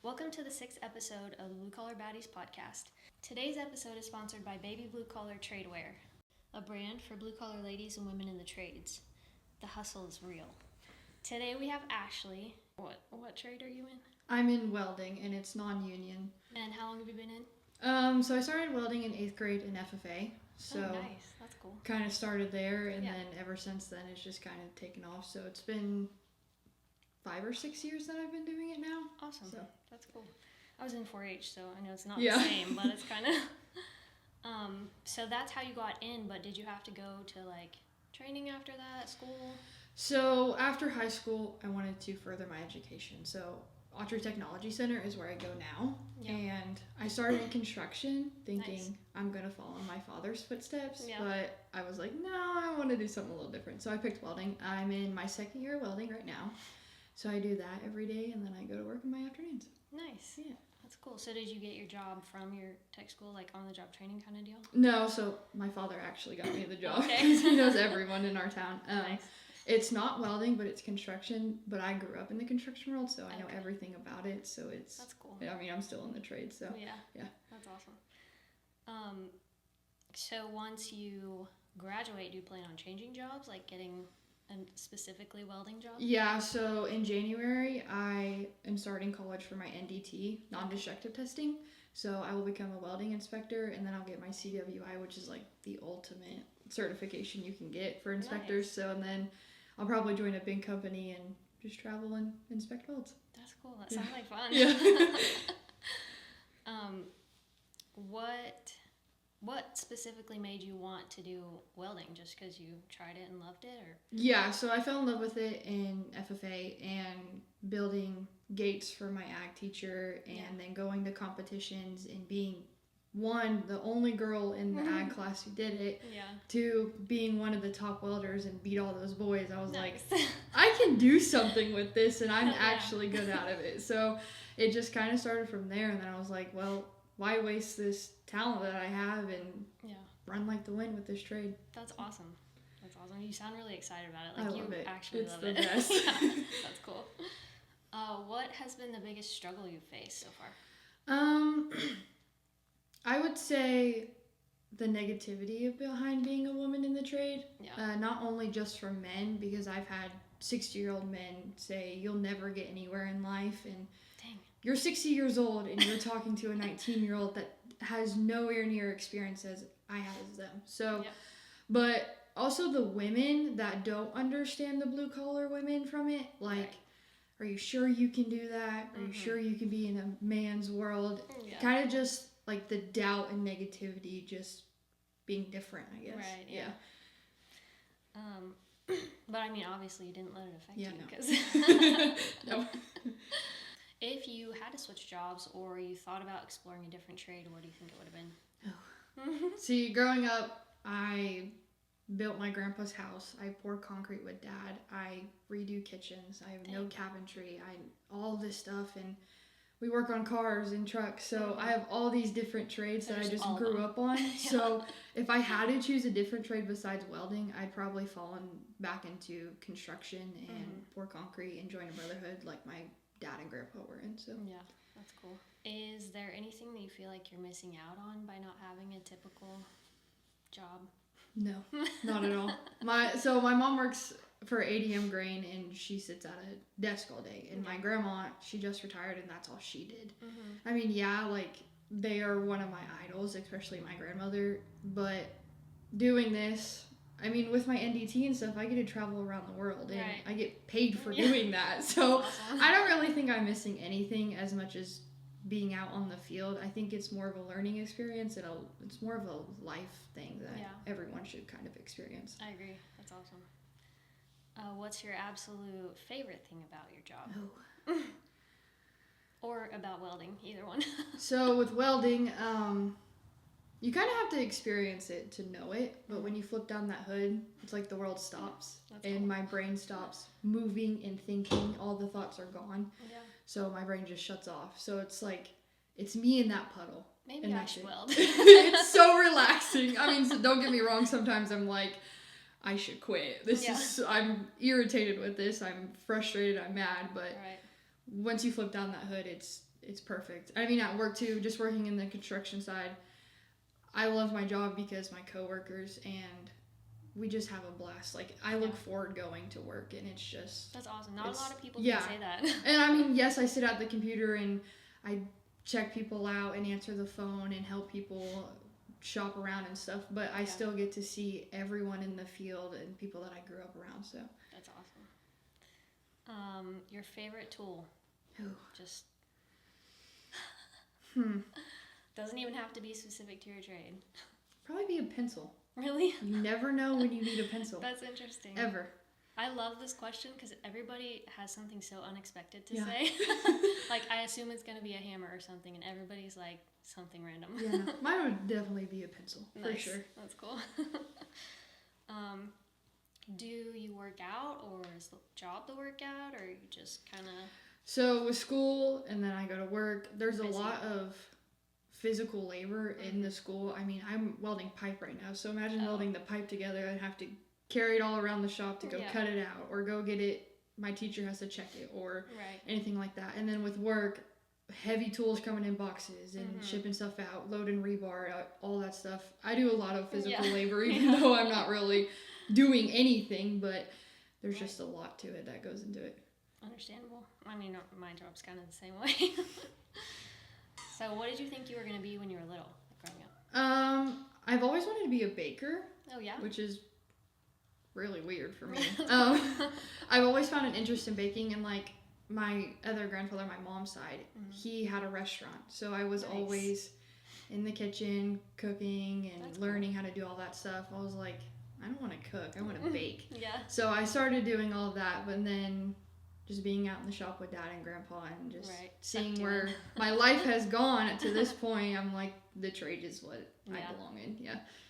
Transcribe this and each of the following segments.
Welcome to the 6th episode of the BlueCollarBaddies podcast. Today's episode is sponsored by Baby Blue Collar Tradewear, a brand for blue-collar ladies and women in the trades. The hustle is real. Today we have Ashley. What trade are you in? I'm in welding, and it's non-union. And how long have you been in? So I started welding in 8th grade in FFA. So nice. That's cool. Kind of started there, and then ever since then it's just kind of taken off. So it's been 5 or 6 years that I've been doing it now. Awesome. So that's cool. I was in 4-H, so I know it's not the same, but it's kind of... So that's how you got in, but did you have to go to, training after that, school? So after high school, I wanted to further my education. So Autry Technology Center is where I go now. Yep. And I started in construction thinking I'm going to follow in my father's footsteps. Yep. But I was like, no, I want to do something a little different. So I picked welding. I'm in my 2nd year of welding right now. So I do that every day, and then I go to work in my afternoons. Nice. Yeah. That's cool. So did you get your job from your tech school, on-the-job training kind of deal? No, so my father actually got me the job. Okay. He knows everyone in our town. Nice. It's not welding, but it's construction. But I grew up in the construction world, so I know everything about it. So it's... That's cool. I mean, I'm still in the trade, so... Yeah. That's awesome. So once you graduate, do you plan on changing jobs, getting... And specifically welding job? Yeah, so in January, I am starting college for my NDT, non-destructive testing. So I will become a welding inspector, and then I'll get my CWI, which is the ultimate certification you can get for inspectors. Nice. So, and then I'll probably join a big company and just travel and inspect welds. That's cool. That sounds like fun. Yeah. What specifically made you want to do welding? Just because you tried it and loved it, or? Yeah, so I fell in love with it in FFA and building gates for my ag teacher, and then going to competitions and being the only girl in the ag class who did it, to being one of the top welders and beat all those boys. I was like, I can do something with this, and I'm actually good out of it. So it just kind of started from there, and then I was like, well, why waste this talent that I have and run like the wind with this trade? That's awesome. That's awesome. You sound really excited about it. I love it. Actually it's love the it. Best. That's cool. What has been the biggest struggle you've faced so far? I would say the negativity behind being a woman in the trade. Yeah. Not only just from men, because I've had 60-year-old men say you'll never get anywhere in life, and you're 60 years old and you're talking to a 19-year-old that has nowhere near experience as I have as them. So, but also the women that don't understand the blue-collar women from it, are you sure you can do that? Are you sure you can be in a man's world? Yeah. Kind of just the doubt and negativity just being different, I guess. Right, yeah. But I mean, obviously you didn't let it affect you. No. If you had to switch jobs or you thought about exploring a different trade, what do you think it would have been? See, growing up, I built my grandpa's house. I poured concrete with Dad. I redo kitchens. I have no cabinetry. All this stuff, and we work on cars and trucks. So I have all these different trades that I just grew up on. So if I had to choose a different trade besides welding, I'd probably fallen back into construction and pour concrete and join a brotherhood like my dad and grandpa were in. So yeah, that's cool. Is there anything that you feel like you're missing out on by not having a typical job? No, not at all. My mom works for ADM Grain, and she sits at a desk all day. And my grandma, she just retired, and that's all she did. I mean, they are one of my idols, especially my grandmother. But doing this, I mean, with my NDT and stuff, I get to travel around the world, and I get paid for doing that. So I don't really think I'm missing anything as much as being out on the field. I think it's more of a learning experience, and it's more of a life thing that everyone should kind of experience. I agree. That's awesome. What's your absolute favorite thing about your job? Or about welding, either one. So with welding, you kind of have to experience it to know it, but when you flip down that hood, it's like the world stops. That's cool. My brain stops moving and thinking. All the thoughts are gone. Yeah. So my brain just shuts off. So it's me in that puddle. Maybe I should weld. It's so relaxing. I mean, so don't get me wrong. Sometimes I'm like, I should quit. I'm irritated with this. I'm frustrated. I'm mad. But once you flip down that hood, it's it's perfect. I mean, at work too, just working in the construction side, I love my job because my coworkers and we just have a blast. Like, I look forward going to work, and it's just... That's awesome. Not a lot of people can say that. And I mean, yes, I sit at the computer and I check people out and answer the phone and help people shop around and stuff, but I still get to see everyone in the field and people that I grew up around, so... That's awesome. Your favorite tool? Ooh. Just... Doesn't even have to be specific to your trade. Probably be a pencil. Really? You never know when you need a pencil. That's interesting. Ever. I love this question because everybody has something so unexpected to say. Like, I assume it's going to be a hammer or something, and everybody's like, something random. Yeah, mine would definitely be a pencil, for sure. That's cool. Do you work out, or is the job the workout, or you just kind of... So, with school, and then I go to work, there's a lot of physical labor in the school. I mean, I'm welding pipe right now, so imagine welding the pipe together. I'd have to carry it all around the shop to go cut it out, or go get it. My teacher has to check it, or anything like that. And then with work, heavy tools coming in boxes and shipping stuff out, loading rebar, all that stuff. I do a lot of physical labor, even though I'm not really doing anything, but there's just a lot to it that goes into it. Understandable. I mean, my job's kind of the same way. So what did you think you were going to be when you were little, growing up? I've always wanted to be a baker. Oh, yeah? Which is really weird for me. I've always found an interest in baking, and like my other grandfather, my mom's side, he had a restaurant. So I was always in the kitchen cooking and learning how to do all that stuff. I was like, I don't want to cook, I want to bake. So I started doing all of that, but then just being out in the shop with dad and grandpa and just seeing where my life has gone to this point, I'm like, the trade is what I belong in.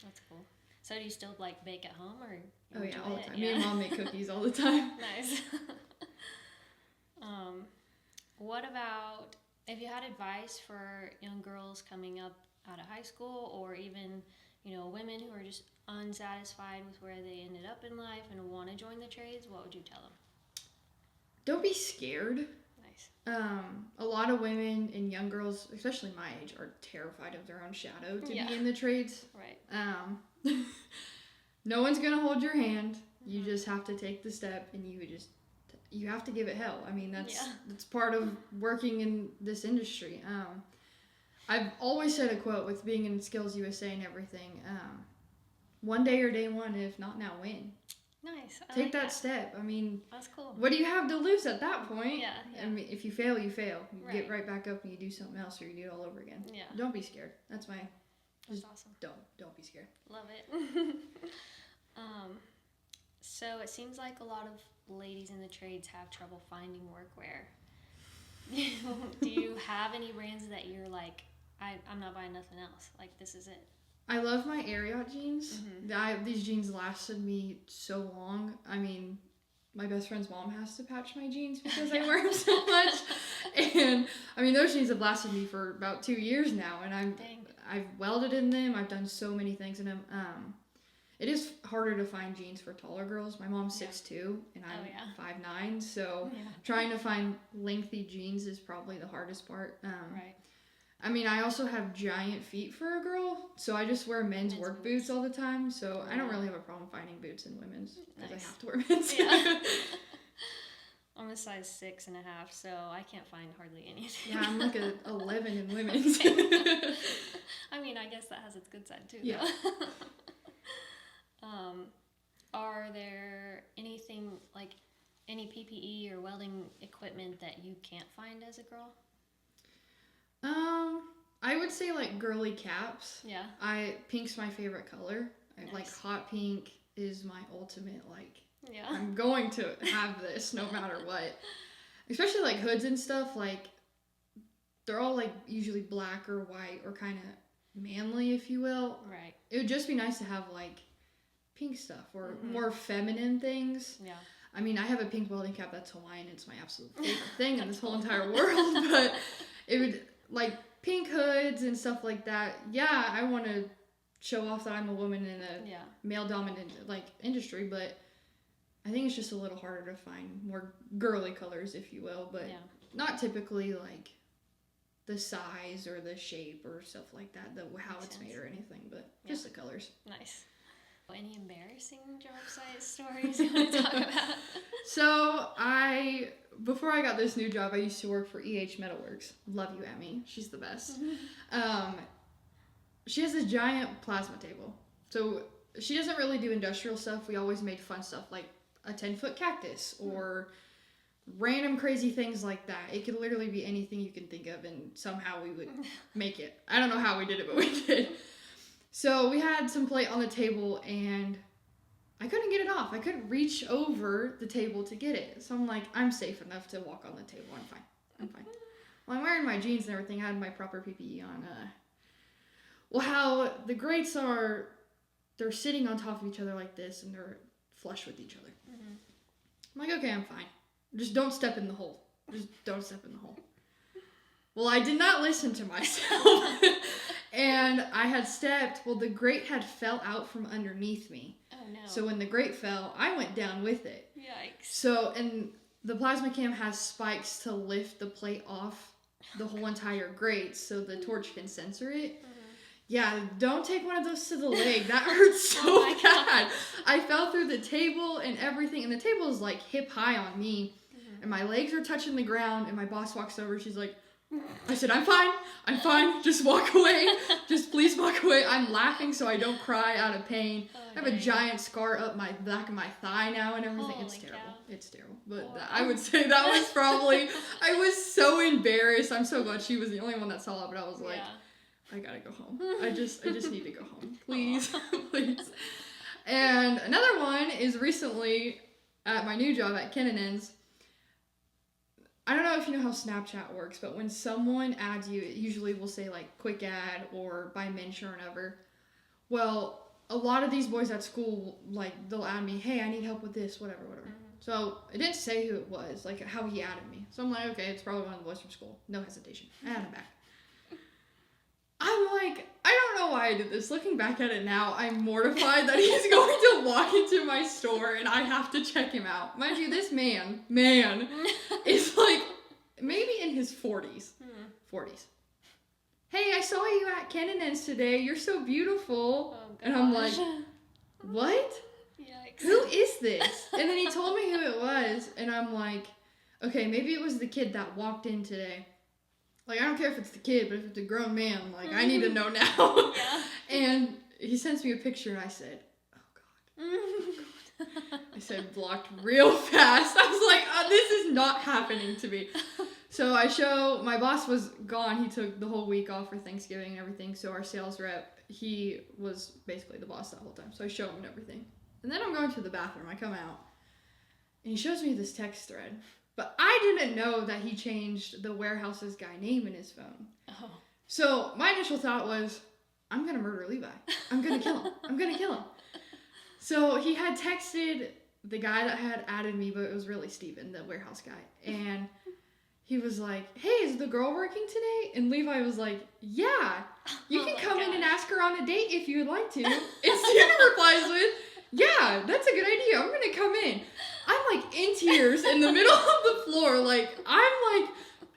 That's cool. So do you still like bake at home, or? Oh yeah, all the time. Me and mom make cookies all the time. Nice. What about if you had advice for young girls coming up out of high school, or even, you know, women who are just unsatisfied with where they ended up in life and want to join the trades, what would you tell them? Don't be scared. Nice. A lot of women and young girls, especially my age, are terrified of their own shadow to be in the trades. Right. No one's gonna hold your hand. You just have to take the step, and you have to give it hell. I mean, that's part of working in this industry. I've always said a quote with being in Skills USA and everything. One day or day one, if not now, when. Nice. Take like that step. I mean, that's cool. What do you have to lose at that point? Yeah. I mean, if you fail, you fail. You get right back up and you do something else, or you do it all over again. Yeah. Don't be scared. That's awesome. Don't be scared. Love it. So it seems like a lot of ladies in the trades have trouble finding workwear. Do you have any brands that you're like, I'm not buying nothing else, like this is it? I love my Ariat jeans. These jeans lasted me so long. I mean, my best friend's mom has to patch my jeans because I wear them so much. And I mean, those jeans have lasted me for about 2 years now, and I've welded in them. I've done so many things in them. It is harder to find jeans for taller girls. My mom's 6'2", and I'm 5'9", so trying to find lengthy jeans is probably the hardest part. Right. I mean, I also have giant feet for a girl, so I just wear men's work boots all the time, so I don't really have a problem finding boots in women's, because I have to wear men's. Yeah. I'm a size 6.5, so I can't find hardly anything. Yeah, I'm like a 11 in women's. I mean, I guess that has its good side, too. Yeah. Are there anything, like any PPE or welding equipment that you can't find as a girl? I would say like girly caps. Yeah. Pink's my favorite color. Nice. Like hot pink is my ultimate, like, yeah, I'm going to have this no matter what. Especially like hoods and stuff, like they're all like usually black or white or kind of manly, if you will. Right. It would just be nice to have like pink stuff or more feminine things. Yeah. I mean, I have a pink welding cap that's Hawaiian. It's my absolute favorite thing in this whole entire world, but it would, like, pink hoods and stuff like that. Yeah, I want to show off that I'm a woman in a male-dominant, like, industry, but I think it's just a little harder to find more girly colors, if you will, but not typically, like, the size or the shape or stuff like that, how Makes it's sense. made or anything, but just the colors. Nice. Any embarrassing job site stories you want to talk about? So before I got this new job, I used to work for EH Metalworks. Love you, Emmy. She's the best. She has a giant plasma table. So she doesn't really do industrial stuff. We always made fun stuff like a 10-foot cactus or random crazy things like that. It could literally be anything you can think of, and somehow we would make it. I don't know how we did it, but we did. So we had some plate on the table, and I couldn't get it off. I couldn't reach over the table to get it. So I'm like, I'm safe enough to walk on the table. I'm fine. Well, I'm wearing my jeans and everything. I had my proper PPE on. Well, how the grates are, they're sitting on top of each other like this, and they're flush with each other. Mm-hmm. I'm like, okay, I'm fine. Just don't step in the hole. Well, I did not listen to myself. And I had stepped, the grate had fell out from underneath me. Oh, no. So when the grate fell, I went down with it. Yikes. So, and the plasma cam has spikes to lift the plate off the whole entire grate so the torch can sensor it. Mm-hmm. Yeah, don't take one of those to the leg. That hurts so bad. I fell through the table and everything, and the table is like hip high on me, and my legs are touching the ground, and my boss walks over. She's like, I said, I'm fine, just walk away, just please walk away. I'm laughing so I don't cry out of pain. I have a giant scar up my back of my thigh now and everything. Holy it's terrible. Cow. It's terrible. But I would say that was probably, I was so embarrassed. I'm so glad she was the only one that saw it, but I was like, I gotta go home. I just need to go home. Please, please. And another one is recently at my new job at Kennan's. I don't know if you know how Snapchat works, but when someone adds you, it usually will say like quick add or by mention or whatever. Well, a lot of these boys at school, like they'll add me, hey, I need help with this, whatever. Mm-hmm. So it didn't say who it was, like how he added me. So I'm like, okay, it's probably one of the boys from school. No hesitation. Add him back. I'm like, I don't know why I did this. Looking back at it now, I'm mortified that he's going to walk into my store and I have to check him out. Mind you, this man is like maybe in his 40s. 40s. Hey, I saw you at Kennan's today. You're so beautiful. Oh, and I'm like, what? Yikes. Who is this? And then he told me who it was, and I'm like, okay, maybe it was the kid that walked in today. Like, I don't care if it's the kid, but if it's a grown man, like, I need to know now. Yeah. And he sends me a picture, and I said, oh, God. I said, blocked real fast. I was like, oh, this is not happening to me. So my boss was gone. He took the whole week off for Thanksgiving and everything. So our sales rep, he was basically the boss that whole time. So I show him and everything. And then I'm going to the bathroom. I come out, and he shows me this text thread. But I didn't know that he changed the warehouse's guy name in his phone. Oh. So my initial thought was, I'm going to murder Levi. I'm going to kill him. So he had texted the guy that had added me, but it was really Steven, the warehouse guy. And he was like, hey, is the girl working today? And Levi was like, yeah, you can come in and ask her on a date if you would like to. And Steven replies with, yeah, that's a good idea. I'm going to come in. I'm like in tears in the middle of the floor. Like, I'm like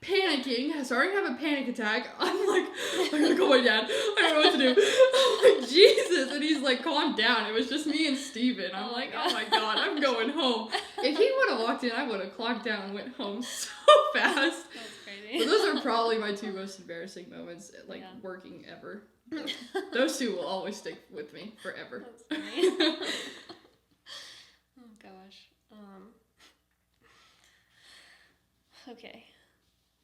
panicking, starting to have a panic attack. I'm like, I'm going to call my dad. I don't know what to do. I'm like, Jesus. And he's like, calm down. It was just me and Steven. I'm like, oh my God, I'm going home. If he would have walked in, I would have clocked down and went home so fast. That's crazy. But those are probably my two most embarrassing moments, like working ever. Those two will always stick with me forever. That's funny. Oh gosh. Okay.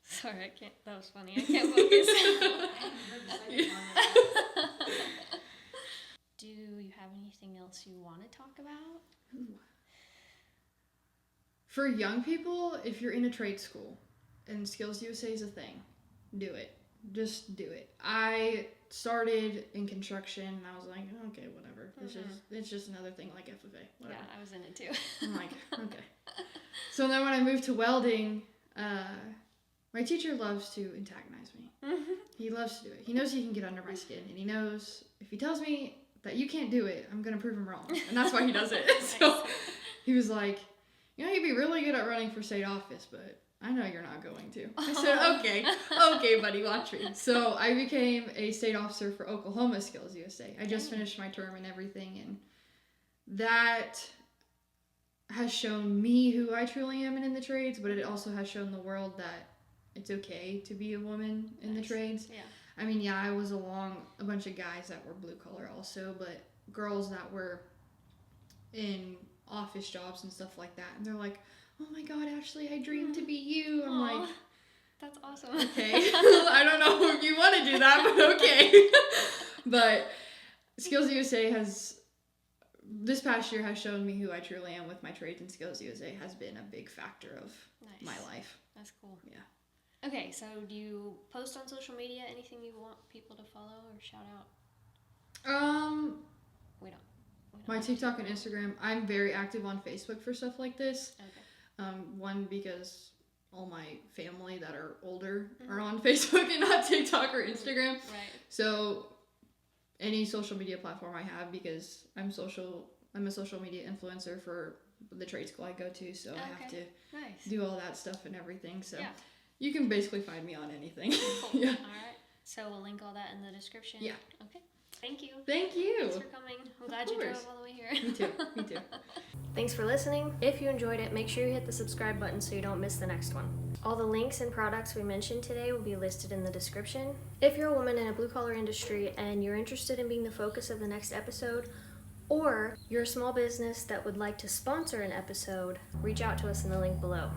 Sorry, I can't. That was funny. I can't focus. Do you have anything else you want to talk about? For young people, if you're in a trade school and Skills USA is a thing, do it. Just do it. I started in construction and I was like, okay, whatever. It's just another thing like FFA. Whatever. Yeah, I was in it too. I'm like, okay. So then when I moved to welding, my teacher loves to antagonize me. Mm-hmm. He loves to do it. He knows he can get under my skin, and he knows if he tells me that you can't do it, I'm going to prove him wrong. And that's why he does it. Nice. So he was like, you know, you'd be really good at running for state office, but I know you're not going to. I said, okay, buddy, watch me. So I became a state officer for Oklahoma Skills USA. I just finished my term and everything, and that has shown me who I truly am in the trades, but it also has shown the world that it's okay to be a woman in the trades. Yeah. I mean, yeah, I was along a bunch of guys that were blue collar also, but girls that were in office jobs and stuff like that, and they're like, oh my God, Ashley, I dream to be you. I'm like, that's awesome. Okay. I don't know if you want to do that, but okay. But Skills USA this past year has shown me who I truly am with my trades, and Skills USA has been a big factor of my life. That's cool. Yeah. Okay, so do you post on social media anything you want people to follow or shout out? We don't. My TikTok and Instagram, I'm very active on Facebook for stuff like this. Okay. One, because all my family that are older are on Facebook and not TikTok or Instagram. Right. So any social media platform I have, because I'm a social media influencer for the trade school I go to, so I have to do all that stuff and everything. So you can basically find me on anything. Cool. Yeah. All right. So we'll link all that in the description. Yeah. Okay. Thank you. Thank you. Thanks for coming. I'm glad you drove all the way here. Me too. Me too. Thanks for listening. If you enjoyed it, make sure you hit the subscribe button so you don't miss the next one. All the links and products we mentioned today will be listed in the description. If you're a woman in a blue-collar industry and you're interested in being the focus of the next episode, or you're a small business that would like to sponsor an episode, reach out to us in the link below.